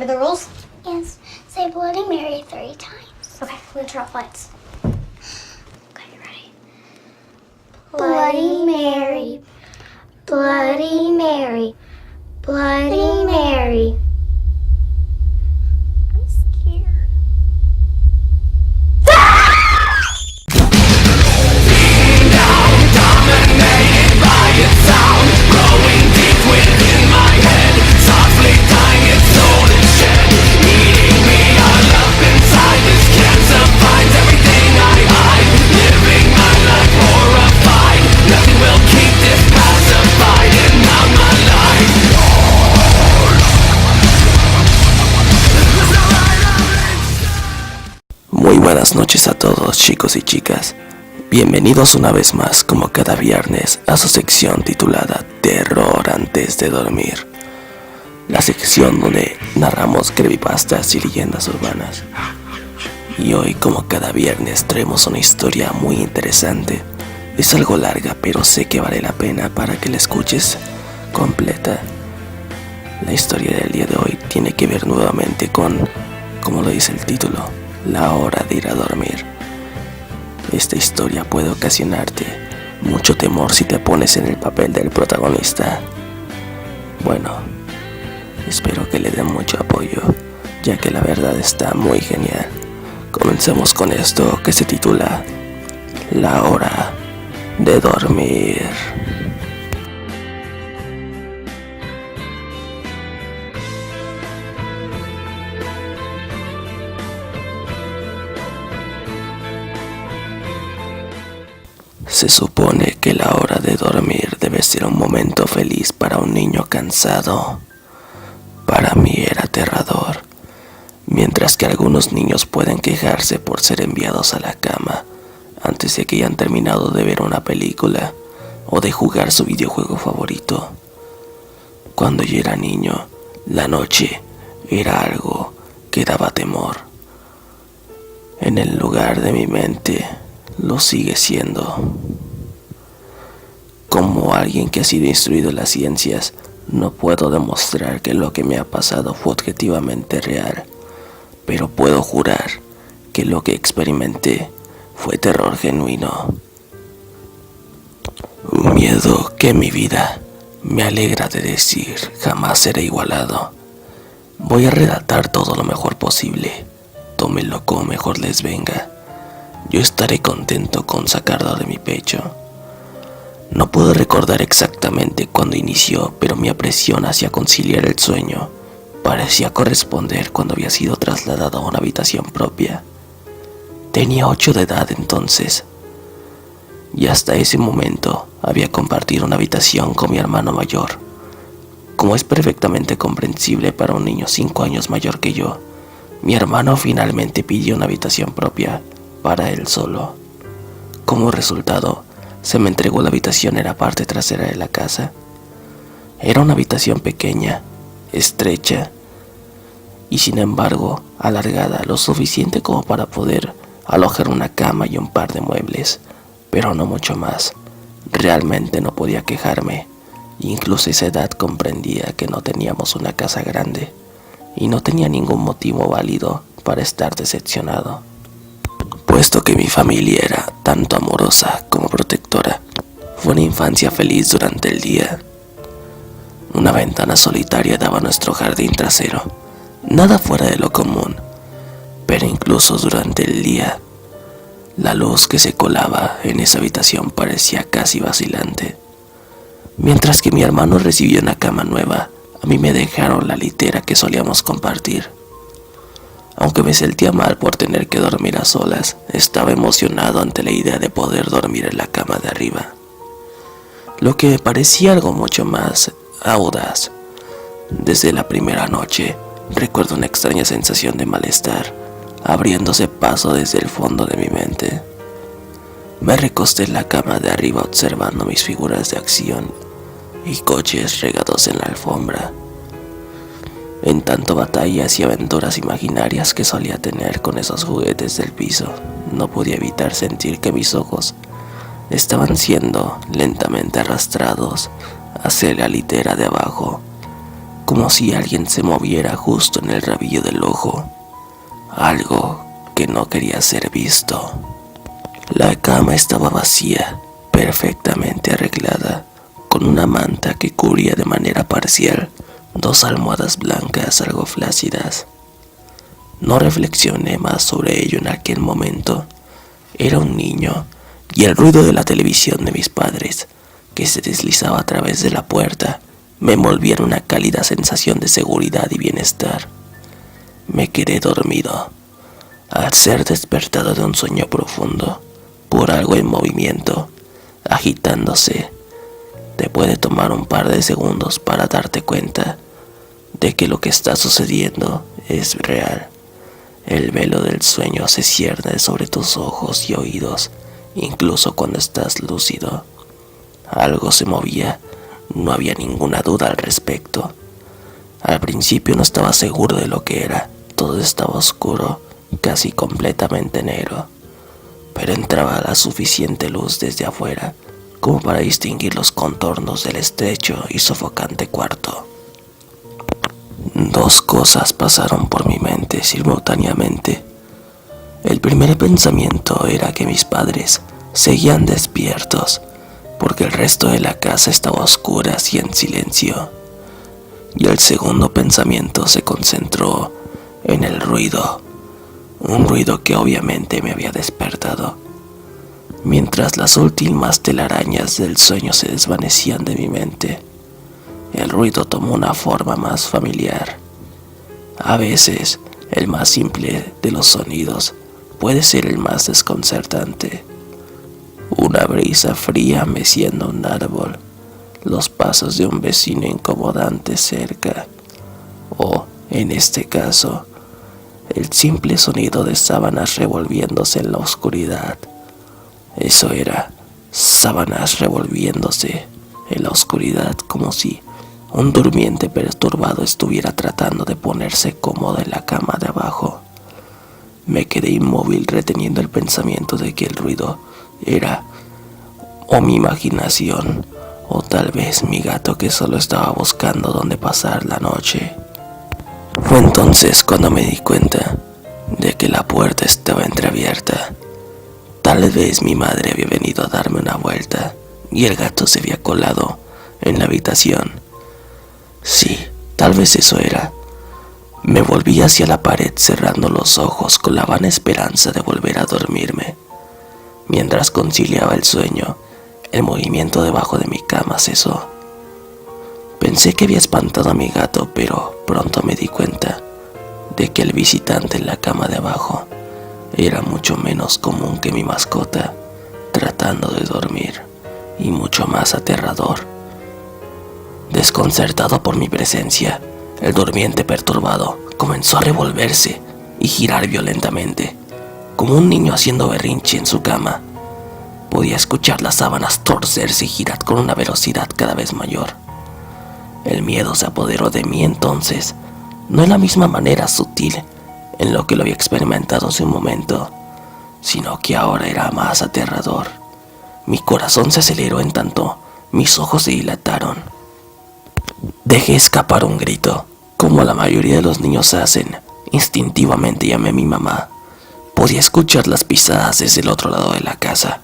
The rules? Yes. Say Bloody Mary 3 times. Okay, I'm gonna turn off lights. Okay, ready? Bloody Mary, Bloody Mary, Bloody Mary. I'm scared. Muy buenas noches a todos, chicos y chicas. Bienvenidos una vez más, como cada viernes, a su sección titulada Terror antes de dormir. La sección donde narramos creepypastas y leyendas urbanas. Y hoy, como cada viernes, traemos una historia muy interesante. Es algo larga, pero sé que vale la pena para que la escuches completa. La historia del día de hoy tiene que ver nuevamente con, como lo dice el título, la hora de ir a dormir. Esta historia puede ocasionarte mucho temor si te pones en el papel del protagonista. Bueno, espero que le den mucho apoyo, ya que la verdad está muy genial. Comencemos con esto que se titula La hora de dormir. Se supone que la hora de dormir debe ser un momento feliz para un niño cansado. Para mí era aterrador. Mientras que algunos niños pueden quejarse por ser enviados a la cama antes de que hayan terminado de ver una película o de jugar su videojuego favorito. Cuando yo era niño, la noche era algo que daba temor. En el lugar de mi mente, lo sigue siendo. Como alguien que ha sido instruido en las ciencias, no puedo demostrar que lo que me ha pasado fue objetivamente real, pero puedo jurar que lo que experimenté fue terror genuino. Un miedo que en mi vida me alegra de decir jamás será igualado. Voy a redactar todo lo mejor posible, tómenlo como mejor les venga. Yo estaré contento con sacarlo de mi pecho. No puedo recordar exactamente cuándo inició, pero mi apresión hacia conciliar el sueño parecía corresponder cuando había sido trasladado a una habitación propia. Tenía 8 de edad entonces, y hasta ese momento había compartido una habitación con mi hermano mayor. Como es perfectamente comprensible para un niño 5 años mayor que yo, mi hermano finalmente pidió una habitación propia para él solo. Como resultado, se me entregó la habitación en la parte trasera de la casa. Era una habitación pequeña, estrecha, y sin embargo alargada lo suficiente como para poder alojar una cama y un par de muebles, pero no mucho más. Realmente no podía quejarme. Incluso a esa edad comprendía que no teníamos una casa grande, y no tenía ningún motivo válido para estar decepcionado, puesto que mi familia era tanto amorosa como protectora. Fue una infancia feliz durante el día. Una ventana solitaria daba a nuestro jardín trasero, nada fuera de lo común, pero incluso durante el día, la luz que se colaba en esa habitación parecía casi vacilante. Mientras que mi hermano recibió una cama nueva, a mí me dejaron la litera que solíamos compartir. Aunque me sentía mal por tener que dormir a solas, estaba emocionado ante la idea de poder dormir en la cama de arriba, lo que me parecía algo mucho más audaz. Desde la primera noche, recuerdo una extraña sensación de malestar, abriéndose paso desde el fondo de mi mente. Me recosté en la cama de arriba observando mis figuras de acción y coches regados en la alfombra. En tanto batallas y aventuras imaginarias que solía tener con esos juguetes del piso, no podía evitar sentir que mis ojos estaban siendo lentamente arrastrados hacia la litera de abajo, como si alguien se moviera justo en el rabillo del ojo, algo que no quería ser visto. La cama estaba vacía, perfectamente arreglada, con una manta que cubría de manera parcial 2 almohadas blancas algo flácidas. No reflexioné más sobre ello en aquel momento. Era un niño, y el ruido de la televisión de mis padres, que se deslizaba a través de la puerta, me envolvía en una cálida sensación de seguridad y bienestar. Me quedé dormido, al ser despertado de un sueño profundo, por algo en movimiento, agitándose. Te puede tomar un par de segundos para darte cuenta de que lo que está sucediendo es real. El velo del sueño se cierne sobre tus ojos y oídos, incluso cuando estás lúcido. Algo se movía, no había ninguna duda al respecto. Al principio no estaba seguro de lo que era, todo estaba oscuro, casi completamente negro, pero entraba la suficiente luz desde afuera como para distinguir los contornos del estrecho y sofocante cuarto. 2 cosas pasaron por mi mente simultáneamente. El primer pensamiento era que mis padres seguían despiertos, porque el resto de la casa estaba a oscuras y en silencio. Y el segundo pensamiento se concentró en el ruido, un ruido que obviamente me había despertado. Mientras las últimas telarañas del sueño se desvanecían de mi mente, el ruido tomó una forma más familiar. A veces, el más simple de los sonidos puede ser el más desconcertante. Una brisa fría meciendo un árbol, los pasos de un vecino incomodante cerca, o, en este caso, el simple sonido de sábanas revolviéndose en la oscuridad. Eso era, sábanas revolviéndose en la oscuridad, como si un durmiente perturbado estuviera tratando de ponerse cómodo en la cama de abajo. Me quedé inmóvil reteniendo el pensamiento de que el ruido era o mi imaginación o tal vez mi gato que solo estaba buscando dónde pasar la noche. Fue entonces cuando me di cuenta de que la puerta estaba entreabierta. Tal vez mi madre había venido a darme una vuelta y el gato se había colado en la habitación. Sí, tal vez eso era. Me volví hacia la pared cerrando los ojos con la vana esperanza de volver a dormirme. Mientras conciliaba el sueño, el movimiento debajo de mi cama cesó. Pensé que había espantado a mi gato, pero pronto me di cuenta de que el visitante en la cama de abajo era mucho menos común que mi mascota tratando de dormir, y mucho más aterrador. Desconcertado por mi presencia, el durmiente perturbado comenzó a revolverse y girar violentamente, como un niño haciendo berrinche en su cama. Podía escuchar las sábanas torcerse y girar con una velocidad cada vez mayor. El miedo se apoderó de mí entonces, no en la misma manera sutil en lo que lo había experimentado hace un momento, sino que ahora era más aterrador. Mi corazón se aceleró en tanto mis ojos se dilataron. Dejé escapar un grito, como la mayoría de los niños hacen. Instintivamente llamé a mi mamá. Podía escuchar las pisadas desde el otro lado de la casa,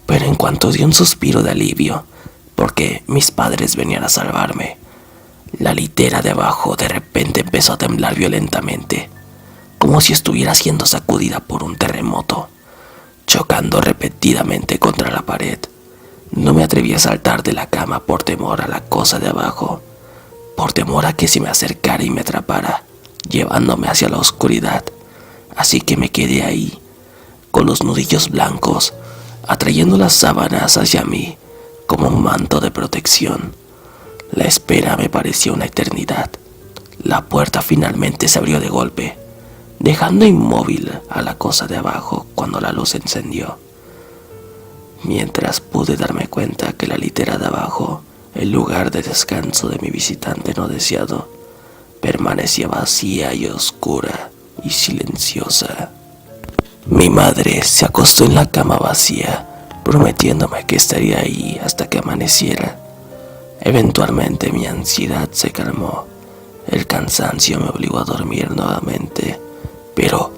pero en cuanto di un suspiro de alivio, porque mis padres venían a salvarme, la litera de abajo de repente empezó a temblar violentamente, como si estuviera siendo sacudida por un terremoto, chocando repetidamente contra la pared. No me atreví a saltar de la cama por temor a la cosa de abajo, por temor a que se me acercara y me atrapara, llevándome hacia la oscuridad. Así que me quedé ahí, con los nudillos blancos, atrayendo las sábanas hacia mí como un manto de protección. La espera me pareció una eternidad. La puerta finalmente se abrió de golpe, dejando inmóvil a la cosa de abajo cuando la luz se encendió. Mientras pude darme cuenta que la litera de abajo, el lugar de descanso de mi visitante no deseado, permanecía vacía y oscura y silenciosa. Mi madre se acostó en la cama vacía, prometiéndome que estaría ahí hasta que amaneciera. Eventualmente mi ansiedad se calmó El cansancio me obligó a dormir nuevamente, pero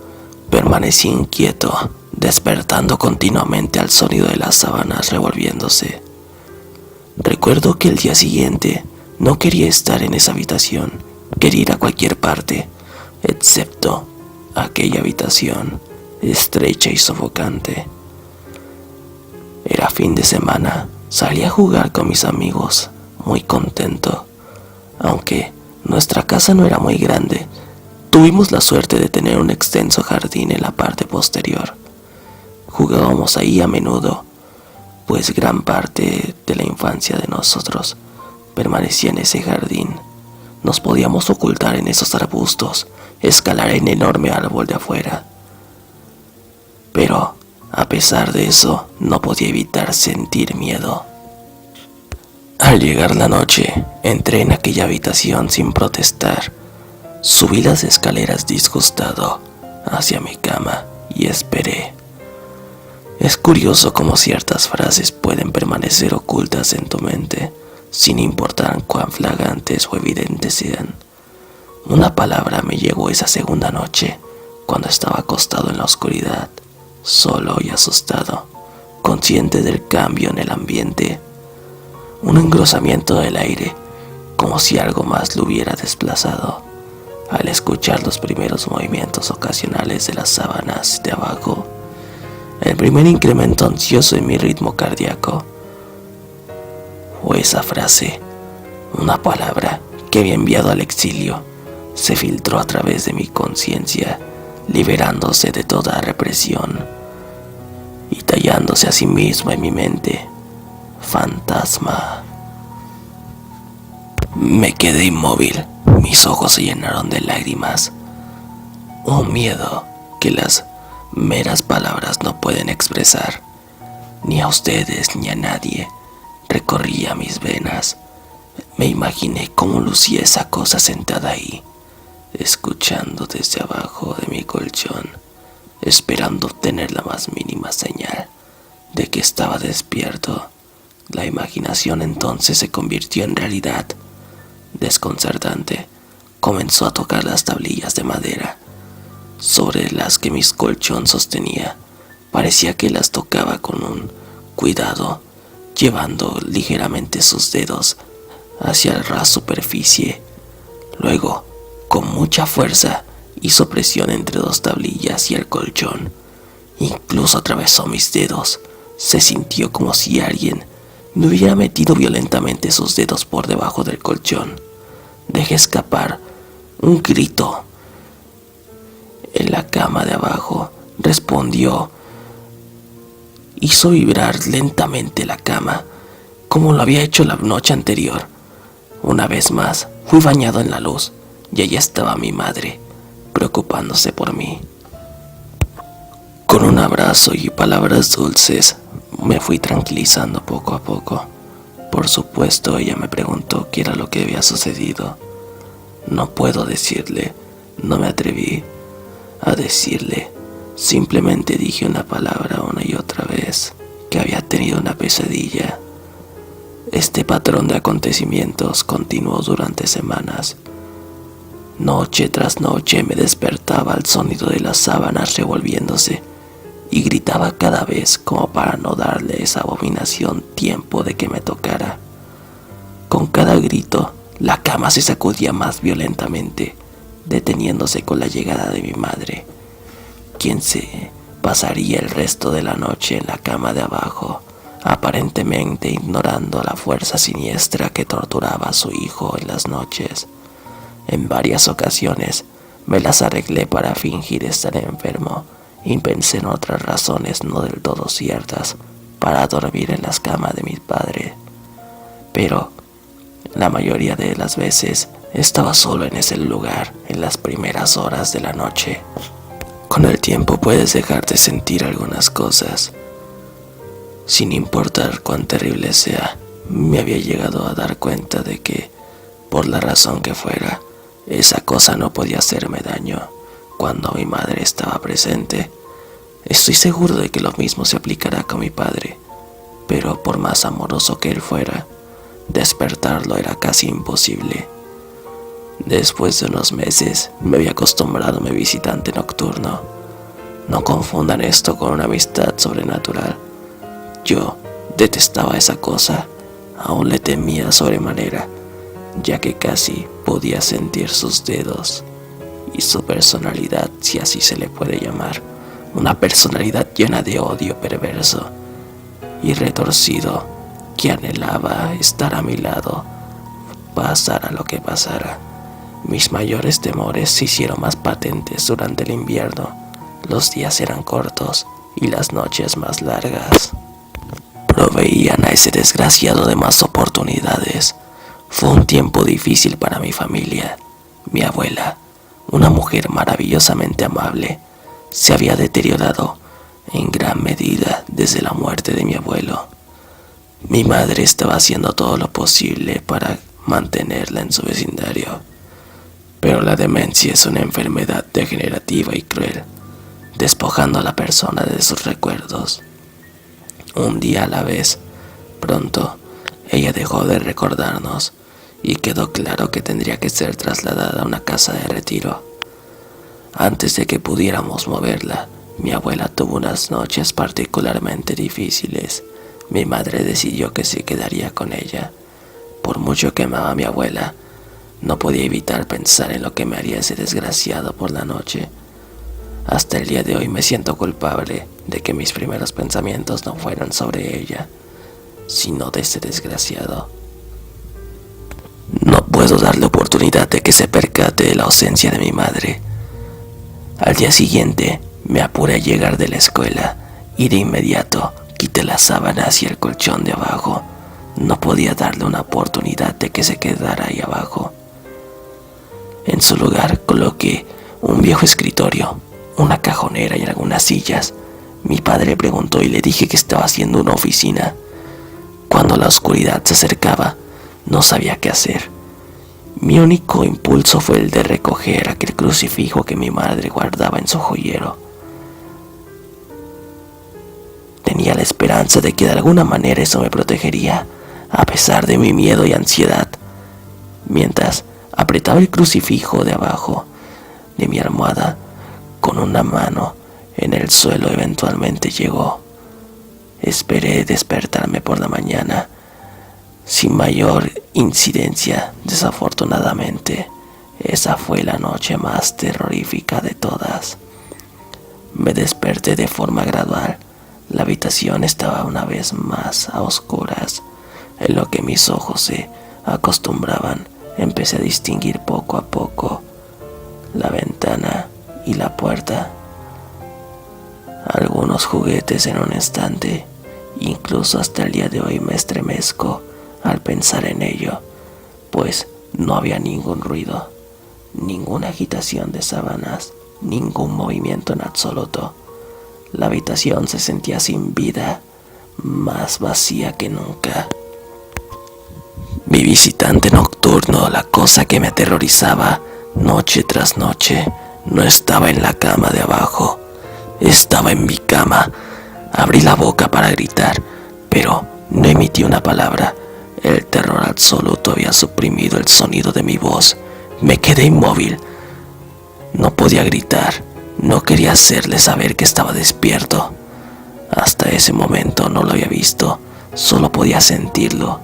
permanecí inquieto, despertando continuamente al sonido de las sábanas revolviéndose. Recuerdo que el día siguiente no quería estar en esa habitación, quería ir a cualquier parte, excepto aquella habitación estrecha y sofocante. Era fin de semana, salí a jugar con mis amigos, muy contento. Aunque nuestra casa no era muy grande, tuvimos la suerte de tener un extenso jardín en la parte posterior. Jugábamos ahí a menudo, pues gran parte de la infancia de nosotros permanecía en ese jardín. Nos podíamos ocultar en esos arbustos, escalar el enorme árbol de afuera. Pero, a pesar de eso, no podía evitar sentir miedo. Al llegar la noche, entré en aquella habitación sin protestar. Subí las escaleras disgustado hacia mi cama y esperé. Es curioso cómo ciertas frases pueden permanecer ocultas en tu mente, sin importar cuán flagrantes o evidentes sean. Una palabra me llegó esa segunda noche, cuando estaba acostado en la oscuridad, solo y asustado, consciente del cambio en el ambiente. Un engrosamiento del aire, como si algo más lo hubiera desplazado. Al escuchar los primeros movimientos ocasionales de las sábanas de abajo, el primer incremento ansioso en mi ritmo cardíaco, fue esa frase, una palabra que había enviado al exilio, se filtró a través de mi conciencia, liberándose de toda represión y tallándose a sí mismo en mi mente. Fantasma. Me quedé inmóvil, mis ojos se llenaron de lágrimas. Un miedo que las meras palabras no pueden expresar, ni a ustedes ni a nadie. Recorría mis venas. Me imaginé cómo lucía esa cosa sentada ahí, escuchando desde abajo de mi colchón, esperando obtener la más mínima señal de que estaba despierto. La imaginación entonces se convirtió en realidad. Desconcertante, comenzó a tocar las tablillas de madera sobre las que mi colchón sostenía. Parecía que las tocaba con un cuidado, llevando ligeramente sus dedos hacia la ras superficie. Luego, con mucha fuerza, hizo presión entre dos tablillas y el colchón. Incluso atravesó mis dedos. Se sintió como si alguien me hubiera metido violentamente sus dedos por debajo del colchón. Dejé escapar un grito. En la cama de abajo respondió. Hizo vibrar lentamente la cama, como lo había hecho la noche anterior. Una vez más, fui bañado en la luz, y allí estaba mi madre, preocupándose por mí. Con un abrazo y palabras dulces, me fui tranquilizando poco a poco. Por supuesto, ella me preguntó qué era lo que había sucedido. No puedo decirle, no me atreví a decirle. Simplemente dije una palabra una y otra vez, que había tenido una pesadilla. Este patrón de acontecimientos continuó durante semanas. Noche tras noche me despertaba al sonido de las sábanas revolviéndose y gritaba cada vez como para no darle a esa abominación tiempo de que me tocara. Con cada grito, la cama se sacudía más violentamente, deteniéndose con la llegada de mi madre, quien se pasaría el resto de la noche en la cama de abajo, aparentemente ignorando la fuerza siniestra que torturaba a su hijo en las noches. En varias ocasiones me las arreglé para fingir estar enfermo y pensé en otras razones no del todo ciertas para dormir en las camas de mi padre. Pero la mayoría de las veces estaba solo en ese lugar en las primeras horas de la noche. Con el tiempo puedes dejar de sentir algunas cosas. Sin importar cuán terrible sea, me había llegado a dar cuenta de que, por la razón que fuera, esa cosa no podía hacerme daño cuando mi madre estaba presente. Estoy seguro de que lo mismo se aplicará con mi padre, pero por más amoroso que él fuera, despertarlo era casi imposible. Después de unos meses me había acostumbrado a mi visitante nocturno. No confundan esto con una amistad sobrenatural. Yo detestaba esa cosa, aún le temía sobremanera, ya que casi podía sentir sus dedos y su personalidad, si así se le puede llamar, una personalidad llena de odio perverso y retorcido que anhelaba estar a mi lado, pasara lo que pasara. Mis mayores temores se hicieron más patentes durante el invierno. Los días eran cortos y las noches más largas. Proveían a ese desgraciado de más oportunidades. Fue un tiempo difícil para mi familia. Mi abuela, una mujer maravillosamente amable, se había deteriorado en gran medida desde la muerte de mi abuelo. Mi madre estaba haciendo todo lo posible para mantenerla en su vecindario, pero la demencia es una enfermedad degenerativa y cruel, despojando a la persona de sus recuerdos. Un día a la vez, pronto, ella dejó de recordarnos y quedó claro que tendría que ser trasladada a una casa de retiro. Antes de que pudiéramos moverla, mi abuela tuvo unas noches particularmente difíciles. Mi madre decidió que se quedaría con ella. Por mucho que amaba a mi abuela, no podía evitar pensar en lo que me haría ese desgraciado por la noche. Hasta el día de hoy me siento culpable de que mis primeros pensamientos no fueran sobre ella, sino de ese desgraciado. No puedo darle oportunidad de que se percate de la ausencia de mi madre. Al día siguiente me apuré a llegar de la escuela y de inmediato quité las sábanas y el colchón de abajo. No podía darle una oportunidad de que se quedara ahí abajo. En su lugar coloqué un viejo escritorio, una cajonera y algunas sillas. Mi padre preguntó y le dije que estaba haciendo una oficina. Cuando la oscuridad se acercaba, no sabía qué hacer. Mi único impulso fue el de recoger aquel crucifijo que mi madre guardaba en su joyero. Tenía la esperanza de que de alguna manera eso me protegería, a pesar de mi miedo y ansiedad. Mientras apretaba el crucifijo de abajo de mi almohada, con una mano en el suelo eventualmente llegó. Esperé despertarme por la mañana, sin mayor incidencia. Desafortunadamente, esa fue la noche más terrorífica de todas. Me desperté de forma gradual. La habitación estaba una vez más a oscuras. En lo que mis ojos se acostumbraban, empecé a distinguir poco a poco la ventana y la puerta. Algunos juguetes en un estante. Incluso hasta el día de hoy me estremezco al pensar en ello, pues no había ningún ruido, ninguna agitación de sábanas, ningún movimiento en absoluto. La habitación se sentía sin vida, más vacía que nunca. Mi visitante nocturno, la cosa que me aterrorizaba noche tras noche, no estaba en la cama de abajo, estaba en mi cama. Abrí la boca para gritar, pero no emití una palabra. El terror absoluto había suprimido el sonido de mi voz. Me quedé inmóvil. No podía gritar, no quería hacerle saber que estaba despierto. Hasta ese momento no lo había visto, solo podía sentirlo.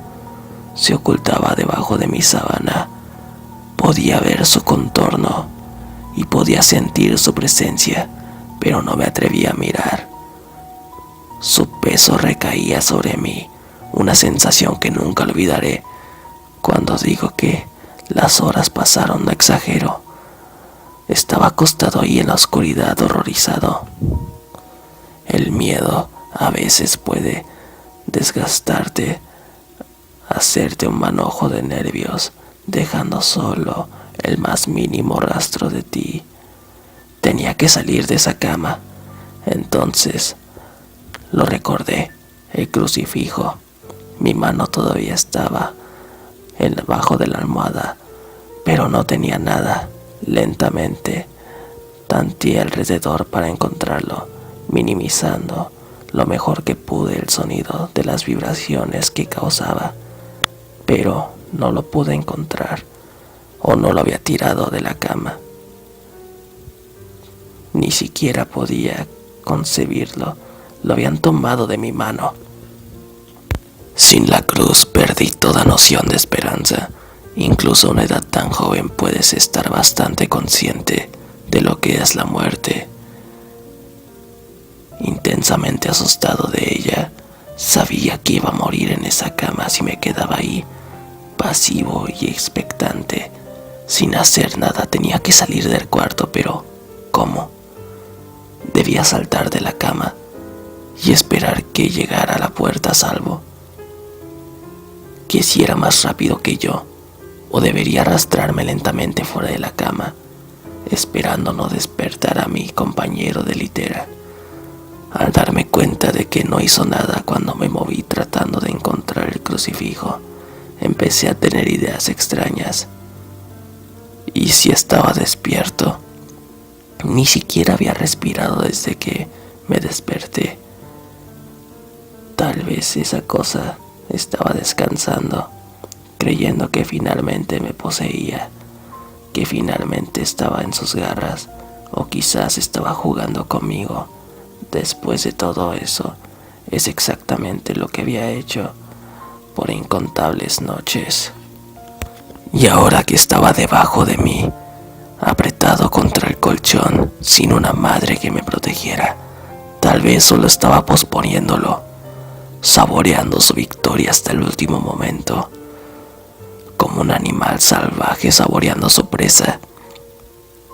Se ocultaba debajo de mi sábana. Podía ver su contorno y podía sentir su presencia, pero no me atrevía a mirar. Su peso recaía sobre mí, una sensación que nunca olvidaré. Cuando digo que las horas pasaron, no exagero. Estaba acostado ahí en la oscuridad, horrorizado. El miedo a veces puede desgastarte, hacerte un manojo de nervios, dejando solo el más mínimo rastro de ti. Tenía que salir de esa cama. Entonces lo recordé, el crucifijo. Mi mano todavía estaba debajo de la almohada, pero no tenía nada. Lentamente tanteé alrededor para encontrarlo, minimizando lo mejor que pude el sonido de las vibraciones que causaba, pero no lo pude encontrar. o no lo había tirado de la cama. Ni siquiera podía concebirlo. Lo habían tomado de mi mano. Sin la cruz perdí toda noción de esperanza. Incluso a una edad tan joven puedes estar bastante consciente de lo que es la muerte. Intensamente asustado de ella, sabía que iba a morir en esa cama si me quedaba ahí, pasivo y expectante. Sin hacer nada tenía que salir del cuarto, pero ¿cómo? Debía saltar de la cama y esperar que llegara a la puerta a salvo. Que si era más rápido que yo, o debería arrastrarme lentamente fuera de la cama, esperando no despertar a mi compañero de litera. Al darme cuenta de que no hizo nada cuando me moví tratando de encontrar el crucifijo, empecé a tener ideas extrañas. ¿Y si estaba despierto? Ni siquiera había respirado desde que me desperté. Tal vez esa cosa estaba descansando, creyendo que finalmente me poseía, que finalmente estaba en sus garras, o quizás estaba jugando conmigo. Después de todo eso, es exactamente lo que había hecho por incontables noches. Y ahora que estaba debajo de mí, apretado contra el colchón, sin una madre que me protegiera, tal vez solo estaba posponiéndolo, saboreando su victoria hasta el último momento, como un animal salvaje saboreando su presa.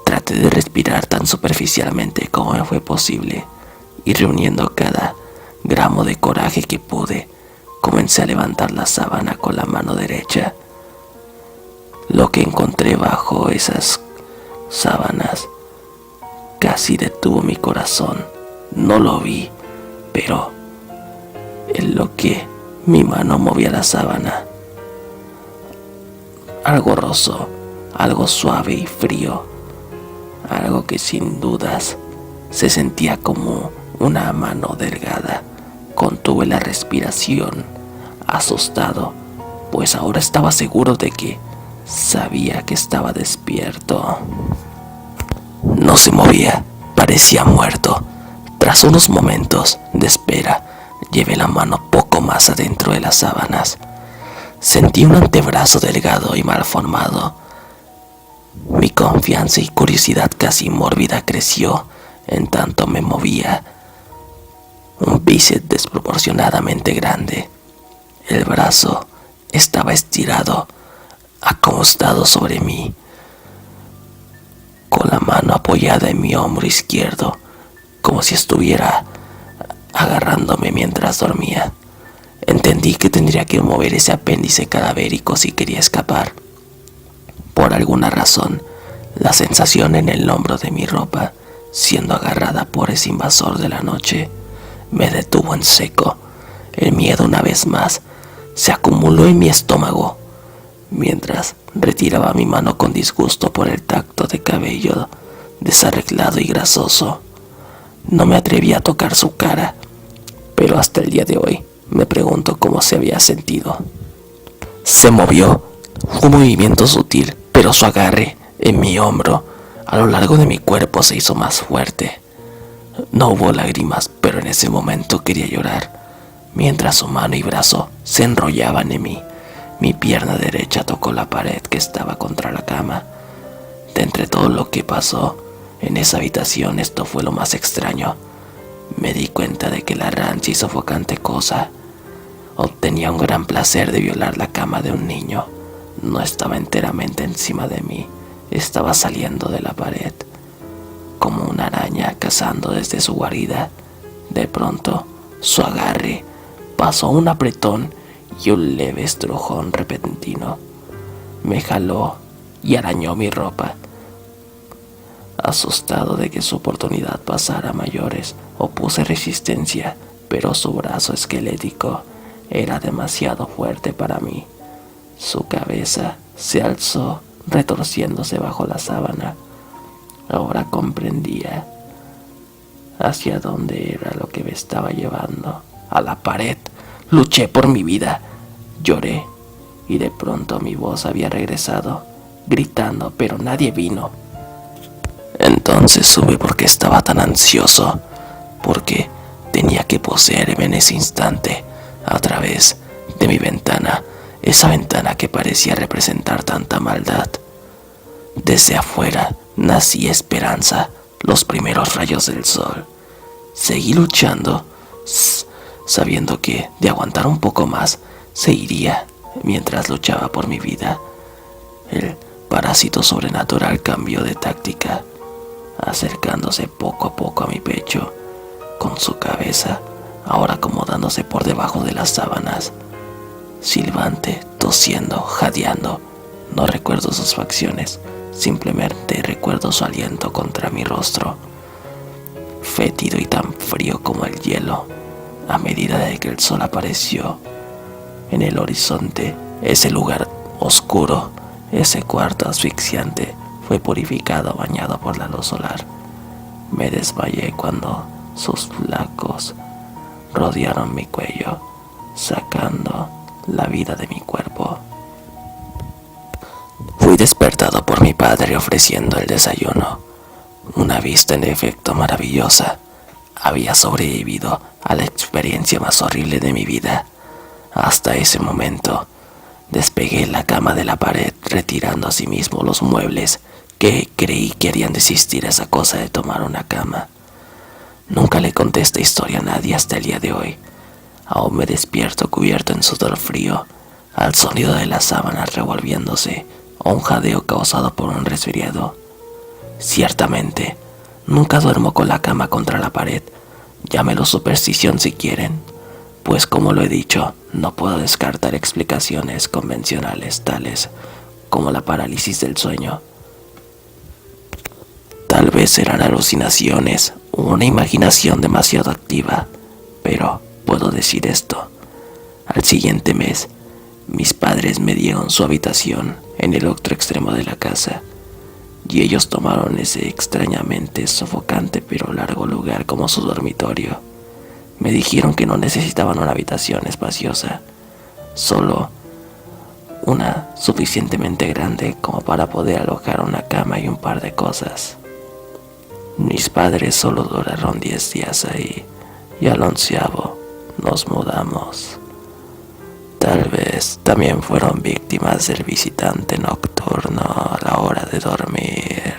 Traté de respirar tan superficialmente como me fue posible, y reuniendo cada gramo de coraje que pude, comencé a levantar la sábana con la mano derecha. Lo que encontré bajo esas sábanas casi detuvo mi corazón. No lo vi, pero en lo que mi mano movía la sábana, algo rozó, algo suave y frío, algo que sin dudas se sentía como una mano delgada. Contuve la respiración, asustado, pues ahora estaba seguro de que sabía que estaba despierto. No se movía, parecía muerto. Tras unos momentos de espera, llevé la mano poco más adentro de las sábanas. Sentí un antebrazo delgado y mal formado. Mi confianza y curiosidad casi mórbida creció en tanto me movía. Un bíceps desproporcionadamente grande. El brazo estaba estirado, acostado sobre mí, con la mano apoyada en mi hombro izquierdo, como si estuviera agarrándome mientras dormía. Entendí que tendría que mover ese apéndice cadavérico si quería escapar. Por alguna razón, la sensación en el hombro de mi ropa, siendo agarrada por ese invasor de la noche, me detuvo en seco. El miedo una vez más se acumuló en mi estómago, mientras retiraba mi mano con disgusto por el tacto de cabello desarreglado y grasoso. No me atreví a tocar su cara, pero hasta el día de hoy me pregunto cómo se había sentido. Se movió. Fue un movimiento sutil, pero su agarre en mi hombro a lo largo de mi cuerpo se hizo más fuerte. No hubo lágrimas, pero en ese momento quería llorar. Mientras su mano y brazo se enrollaban en mí, mi pierna derecha tocó la pared que estaba contra la cama. De entre todo lo que pasó en esa habitación, esto fue lo más extraño. Me di cuenta de que la rancia y sofocante cosa obtenía un gran placer de violar la cama de un niño. No estaba enteramente encima de mí, estaba saliendo de la pared, como una araña cazando desde su guarida. De pronto, su agarre pasó un apretón y un leve estrujón repentino. Me jaló y arañó mi ropa. Asustado de que su oportunidad pasara a mayores, opuse resistencia, pero su brazo esquelético era demasiado fuerte para mí. Su cabeza se alzó, retorciéndose bajo la sábana. Ahora comprendía hacia dónde era lo que me estaba llevando. A la pared. Luché por mi vida. Lloré y de pronto mi voz había regresado. gritando, pero nadie vino. Entonces supe por qué estaba tan ansioso, porque tenía que poseerme en ese instante a través de mi ventana, esa ventana que parecía representar tanta maldad. Desde afuera nacía esperanza, los primeros rayos del sol. Seguí luchando, sabiendo que de aguantar un poco más se iría mientras luchaba por mi vida. El parásito sobrenatural cambió de táctica, acercándose poco a poco a mi pecho, con su cabeza ahora acomodándose por debajo de las sábanas, silbante, tosiendo, jadeando. No recuerdo sus facciones, simplemente recuerdo su aliento contra mi rostro, fétido y tan frío como el hielo. A medida de que el sol apareció en el horizonte, ese lugar oscuro, ese cuarto asfixiante, fue purificado, bañado por la luz solar. Me desmayé cuando sus flacos rodearon mi cuello, sacando la vida de mi cuerpo. Fui despertado por mi padre ofreciendo el desayuno. Una vista en efecto maravillosa. Había sobrevivido a la experiencia más horrible de mi vida. Hasta ese momento, despegué la cama de la pared, retirando asimismo los muebles que creí que harían desistir a esa cosa de tomar una cama. Nunca le conté esta historia a nadie hasta el día de hoy. Aún me despierto cubierto en sudor frío, al sonido de las sábanas revolviéndose o un jadeo causado por un resfriado. Ciertamente, nunca duermo con la cama contra la pared. Llámelo superstición si quieren, pues como lo he dicho, no puedo descartar explicaciones convencionales tales como la parálisis del sueño. Tal vez eran alucinaciones o una imaginación demasiado activa, pero puedo decir esto. Al siguiente mes, mis padres me dieron su habitación en el otro extremo de la casa, y ellos tomaron ese extrañamente sofocante pero largo lugar como su dormitorio. Me dijeron que no necesitaban una habitación espaciosa, solo una suficientemente grande como para poder alojar una cama y un par de cosas. Mis padres solo duraron 10 días ahí, y al 11º nos mudamos. Tal vez también fueron víctimas del visitante nocturno a la hora de dormir.